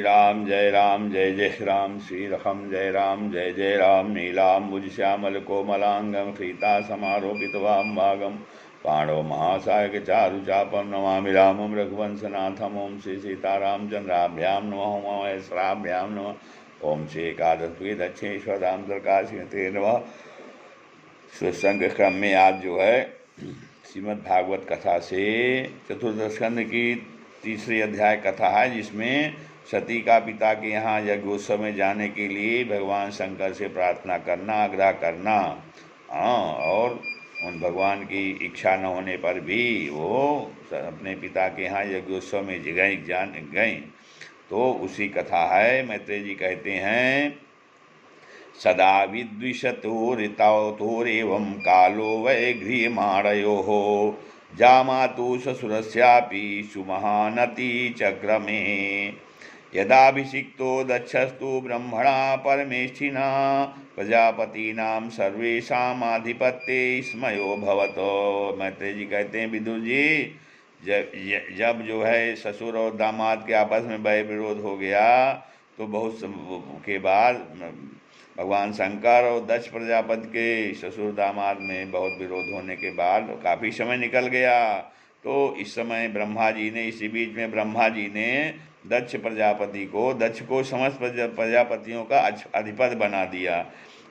राम जय जय राम श्रीरहम जय जय राम नीलाम्बुज श्यामल कोमलांगं सीता समारोपितवाम पाणो महासायक चारुचापं नमामि रामं रघुवंशनाथम। ओं श्री सीतारामचंद्राभ्यां नमः ओं श्राभ्यां नमः। ओं श्री एकादशी दक्षिणेश्वराम प्रकाशिते नमः। सुसंग क्रम में आज जो है श्रीमद् भागवत कथा से चतुर्दश स्कंद की तीसरी अध्याय कथा है, जिसमें सती का पिता के यहाँ यज्ञोत्सव में जाने के लिए भगवान शंकर से प्रार्थना करना, आग्रह करना, और उन भगवान की इच्छा न होने पर भी वो अपने पिता के यहाँ यज्ञोत्सव में गए। तो उसी कथा है। मैत्रेय जी कहते हैं, सदा विद्विषतो ऋतौतोरेवं कालो वै गृह्यमाणयोः जामातु ससुरस्यापि सुमहानति चक्रमे यदाभिषिक्तो दक्षस्तु ब्रह्मणा परमेष्ठिना प्रजापतीनां सर्वेषामाधिपत्ये स्मयो भवतो। मैत्रेय जी कहते हैं, विदुर जी, जब जो है ससुर और दामाद के आपस में वैर विरोध हो गया तो बहुत के बाद भगवान शंकर और दक्ष प्रजापति के ससुर दामाद में बहुत विरोध होने के बाद काफ़ी समय निकल गया। तो इस समय ब्रह्मा जी ने, इसी बीच में ब्रह्मा जी ने दक्ष को समस्त प्रजापतियों का अधिपति बना दिया।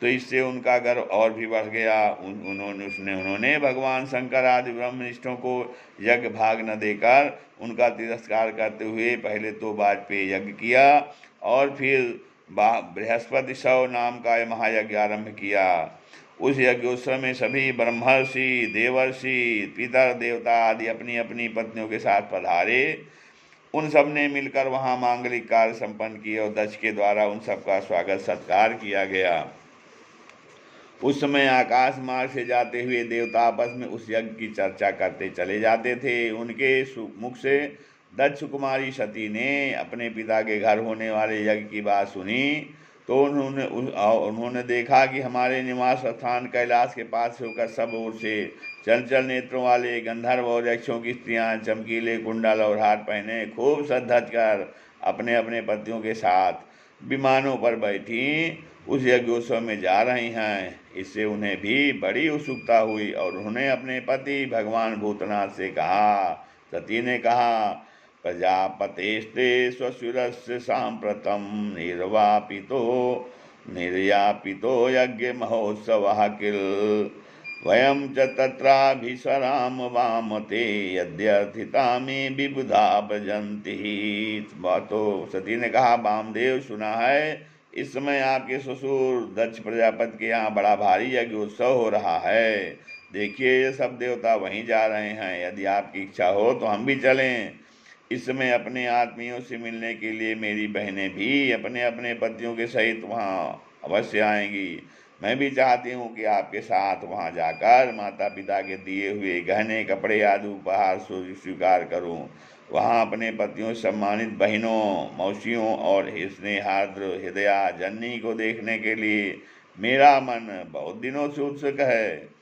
तो इससे उनका गर्व और भी बढ़ गया। उन्होंने भगवान शंकर आदि ब्रह्मनिष्ठों को यज्ञ भाग न देकर उनका तिरस्कार करते हुए पहले तो वाजपेयी यज्ञ किया और फिर बृहस्पति सौ नाम का महायज्ञ आरंभ किया। उस यज्ञोत्सव में सभी ब्रह्मर्षि, देवर्षि, पितर देवता आदि अपनी अपनी पत्नियों के साथ पधारे। उन सब ने मिलकर वहाँ मांगलिक कार्य संपन्न किए और दक्ष के द्वारा उन सबका स्वागत सत्कार किया गया। उस समय आकाश मार्ग से जाते हुए देवता आपस में उस यज्ञ की चर्चा करते चले जाते थे। उनके मुख से दक्ष कुमारी सती ने अपने पिता के घर होने वाले यज्ञ की बात सुनी तो उन्होंने देखा कि हमारे निवास स्थान कैलाश के पास से होकर सब ओर से चंचल नेत्रों वाले गंधर्व और यक्षों की स्त्रियां चमकीले कुंडल और हाथ पहने खूब सज-धज कर अपने अपने पतियों के साथ विमानों पर बैठी उस यज्ञोत्सव में जा रही हैं। इससे उन्हें भी बड़ी उत्सुकता हुई और उन्होंने अपने पति भगवान भूतनाथ से कहा। सती ने कहा, प्रजापतेस्ते स्वसुरस्य साम्प्रतं निर्यापितो यज्ञ महोत्सवः किल वयं च तत्राभिसराम वामते यद्यर्थिता में विबुधा भजन्ति। तो सती ने कहा, वामदेव, सुना है इस समय आपके ससुर दक्ष प्रजापति के यहाँ बड़ा भारी यज्ञोत्सव हो रहा है। देखिए, ये सब देवता वहीं जा रहे हैं। यदि आपकी इच्छा हो तो हम भी चलें। इस समय अपने आत्मीयों से मिलने के लिए मेरी बहनें भी अपने अपने पतियों के सहित वहाँ अवश्य आएंगी। मैं भी चाहती हूँ कि आपके साथ वहाँ जाकर माता पिता के दिए हुए गहने, कपड़े आदि उपहार स्वीकार करूँ। वहाँ अपने पतियों सम्मानित बहनों, मौसियों और स्नेहार्द्र हृदया जननी को देखने के लिए मेरा मन बहुत दिनों से उत्सुक है।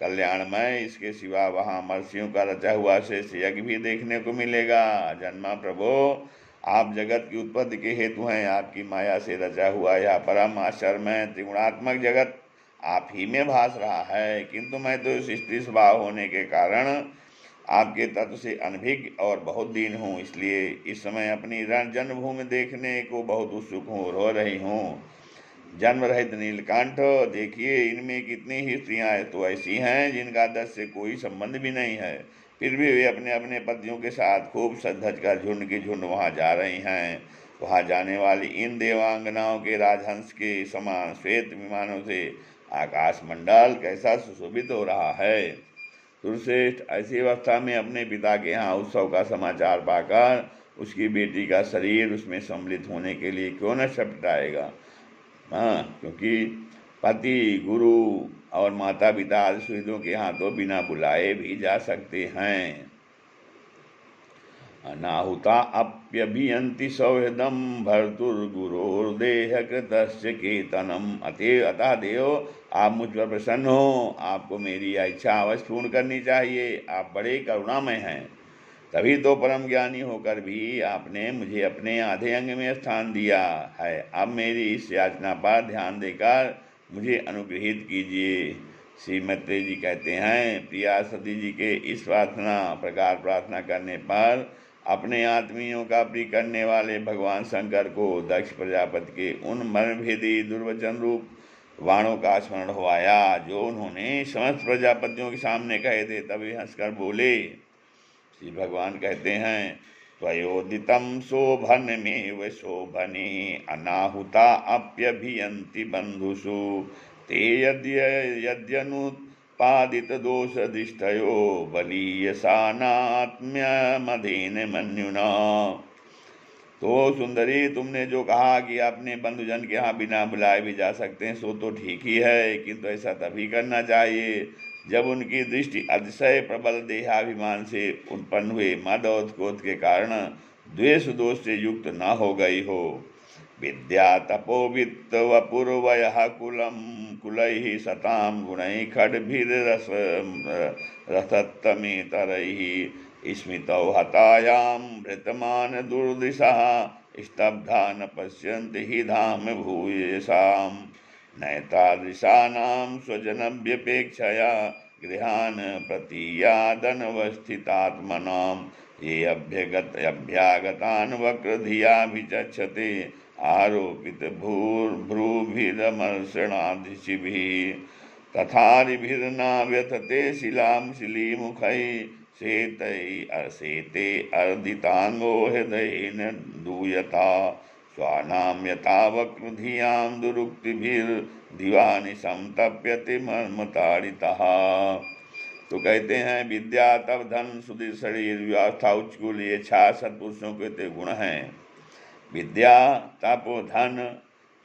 कल्याणमय इसके सिवा वहाँ मर्षियों का रचा हुआ शेष यज्ञ भी देखने को मिलेगा। जन्मा प्रभो, आप जगत की उत्पत्ति के हेतु हैं। आपकी माया से रचा हुआ यह परम आश्चर्यमय त्रिगुणात्मक जगत आप ही में भास रहा है। किंतु मैं तो स्त्री स्वभाव होने के कारण आपके तत्व से अनभिज्ञ और बहुत दीन हूँ। इसलिए इस समय अपनी रण जन्मभूमि देखने को बहुत उत्सुक हूँ, रो रही हूँ। जन्म रहित नीलकंठ, देखिए इनमें कितनी ही स्त्रियाँ तो ऐसी हैं जिनका दक्ष से कोई संबंध भी नहीं है, फिर भी वे अपने अपने पतियों के साथ खूब सज-धज कर झुंड की झुंड वहाँ जा रही हैं। वहाँ जाने वाली इन देवांगनाओं के राजहंस के समान श्वेत विमानों से आकाश मंडल कैसा सुशोभित हो रहा है। सुरश्रेष्ठ, ऐसी अवस्था में अपने पिता के यहाँ उत्सव का समाचार पाकर उसकी बेटी का शरीर उसमें सम्मिलित होने के लिए क्यों न छटपटाएगा। क्योंकि पति, गुरु और माता पिता आदि सुहृदों के यहाँ तो बिना बुलाए भी जा सकते हैं। अनाहुता अप्यभियन्ति सौहृदं भर्तुर्गुरोर्देह कृतस्य केतनम। अतः देव, आप मुझ पर प्रसन्न हो। आपको मेरी इच्छा अवश्य पूर्ण करनी चाहिए। आप बड़े करुणामय हैं। तभी तो परम ज्ञानी होकर भी आपने मुझे अपने आधे अंग में स्थान दिया है। अब मेरी इस याचना पर ध्यान देकर मुझे अनुग्रहित कीजिए। श्री मैत्रेय जी कहते हैं, प्रिया सती जी के इस प्रकार प्रार्थना करने पर अपने आत्मियों का प्रिय करने वाले भगवान शंकर को दक्ष प्रजापति के उन मर्मभेदी दुर्वचन रूप वाणों का स्मरण हो आया जो उन्होंने समस्त प्रजापतियों के सामने कहे थे। तभी हंसकर बोले। श्री भगवान कहते हैं, त्वयोदितं शोभनमेव शोभने अनाहुता अप्यभियन्ति बंधुषु ते यद्यनुत्पादितदोषदिष्टयो बलीयसानात्म्यमधेन मन्युना। तो सुंदरी, तुमने जो कहा कि अपने बंधुजन के यहाँ बिना बुलाए भी जा सकते हैं, सो तो ठीक ही है, किंतु ऐसा तभी करना चाहिए जब उनकी दृष्टि अतिशय प्रबल देहाभिमान से उत्पन्न हुए मद और क्रोध के कारण द्वेष दोष से युक्त न हो गई हो। विद्या तपो वित्त वपुर्वय कुलैः सतां गुणैः खड्भिर्रस रसत्तमेतरैः स्मितौ हतायां भृतमान दुर्दिशा स्तब्धा न पश्यन्ति हि धाम भूयसाम् नैतादृशानां स्वजनव्यपेक्षया गृहान् प्रतीयादनवस्थितात्मनां ये अभ्यागतान् वक्रधिया विचक्षते आरोपित भ्रूभिरमर्षणादिशिभिः तथारिभिर्ना व्यथते शिलां शिलीमुखैः शेते अर्दितांगो हृदयेन दूयता स्वानां यथा वक्रधियां दुरुक्तिभिर्दिवानि संतप्यते मर्मताड़ितः। तो कहते हैं, विद्या तप धन सुधीर शरीर व्यवस्था उच्च कुल ये 6 सत्पुरुषों के ते गुण हैं। विद्या तप धन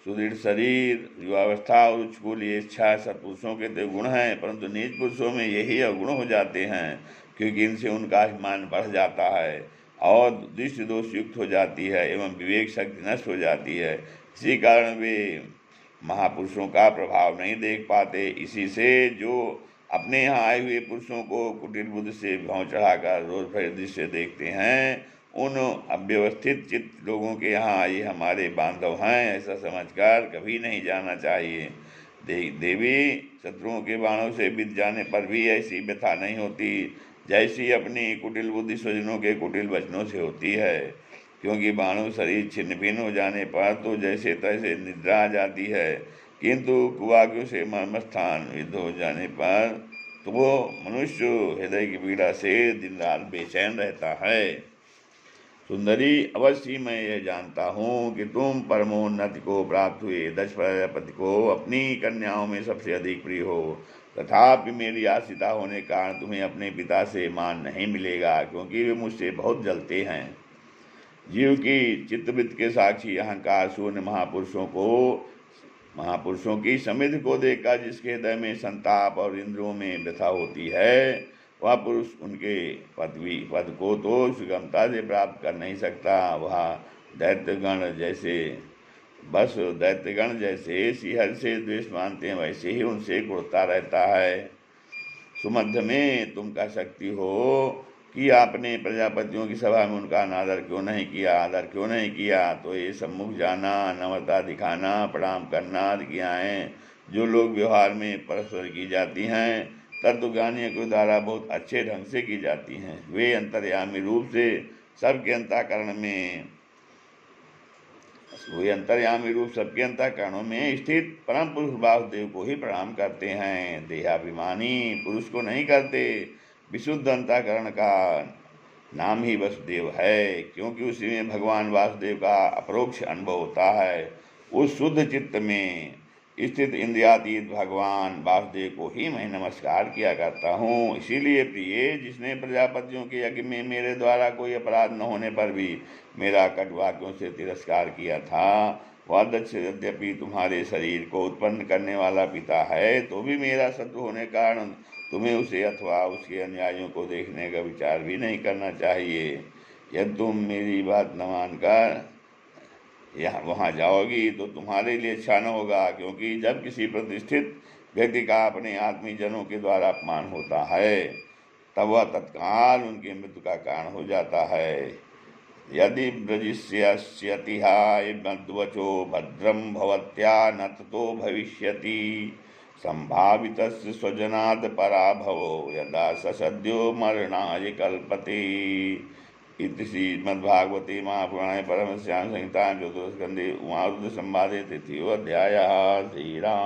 सुदृढ़ शरीर युवावस्था और उच्च कुल ये 6 सत्पुरुषों के ते गुण हैं, परंतु नीच पुरुषों में यही अवगुण हो जाते हैं, क्योंकि इनसे उनका अभिमान बढ़ जाता है और दृष्टि दोष युक्त हो जाती है एवं विवेक शक्ति नष्ट हो जाती है। इसी कारण वे महापुरुषों का प्रभाव नहीं देख पाते। इसी से जो अपने यहाँ आए हुए पुरुषों को कुटिल बुद्धि से भाव चढ़ाकर रोज भर दृश्य देखते हैं, उन अव्यवस्थित चित्त लोगों के यहाँ ये हमारे बांधव हैं ऐसा समझकर कभी नहीं जाना चाहिए। देवी शत्रुओं के बाणों से बीत जाने पर भी ऐसी व्यथा नहीं होती जैसी अपनी कुटिल बुद्धि स्वजनों के कुटिल वचनों से होती है, क्योंकि बाणों शरीर छिन्न भिन्न हो जाने पर तो जैसे तैसे निद्रा आ जाती है, किंतु कुवाक्यों से मर्मस्थान युद्ध हो जाने पर तो वो मनुष्य हृदय की पीड़ा से दिन रात बेचैन रहता है। सुंदरी, अवश्य मैं यह जानता हूँ कि तुम परमोन्नति को प्राप्त हुए दक्ष प्रजापति को अपनी कन्याओं में सबसे अधिक प्रिय हो, तथापि मेरी आश्रिता होने के कारण तुम्हें अपने पिता से मान नहीं मिलेगा, क्योंकि वे मुझसे बहुत जलते हैं। जीव की चित्तवृत्ति के साक्षी अहंकार शून्य महापुरुषों की समिति को देखकर जिसके हृदय में संताप और इंद्रियों में व्यथा होती है, वह पुरुष उनके पद को तो सुगमता से प्राप्त कर नहीं सकता। वह दैत्यगण जैसे श्रीहरि से द्वेष मानते हैं, वैसे ही उनसे कुड़ता रहता है। सुमध्य में तुम कह सकती हो कि आपने प्रजापतियों की सभा में उनका आदर क्यों नहीं किया। तो ये सम्मुख जाना, नम्रता दिखाना, प्रणाम करना आदि क्रियाएं जो लोग व्यवहार में परस्पर की जाती हैं, तत्वज्ञानियों के द्वारा बहुत अच्छे ढंग से की जाती हैं। वे अंतर्यामी रूप से सबके अंतःकरणों में स्थित परम पुरुष वासुदेव को ही प्रणाम करते हैं, देहाभिमानी पुरुष को नहीं करते। विशुद्ध अंतःकरण का नाम ही वसुदेव है, क्योंकि उसी में भगवान वासुदेव का अपरोक्ष अनुभव होता है। उस शुद्ध चित्त में स्थित इंद्रियातीत भगवान वासुदेव को ही मैं नमस्कार किया करता हूँ। इसीलिए प्रिय, जिसने प्रजापतियों के यज्ञ में मेरे द्वारा कोई अपराध न होने पर भी मेरा कट वाक्यों से तिरस्कार किया था, वह दक्ष यद्यपि तुम्हारे शरीर को उत्पन्न करने वाला पिता है, तो भी मेरा शत्रु होने कारण तुम्हें उसे अथवा उसके अनुयायियों को देखने का विचार भी नहीं करना चाहिए। यदि तुम मेरी बात न मानकर वहाँ जाओगी तो तुम्हारे लिए अच्छा न होगा, क्योंकि जब किसी प्रतिष्ठित व्यक्ति का अपने आत्मीजनों के द्वारा अपमान होता है तब वह तत्काल उनकी मृत्यु का कारण हो जाता है। यदि व्रजिष्यस्यतिहाय मद्वचो भद्रं भवत्या न ततो भविष्यति संभावितस्य स्वजनात् पराभवो यदा स सद्यो मरणाय कल्पते। इति श्रीमद्भागवते महापुराणे परमहंस्यां संहितायां चतुर्थस्कन्धे उमारुद्र संवादे तृतीयोऽध्यायः। श्रीराम।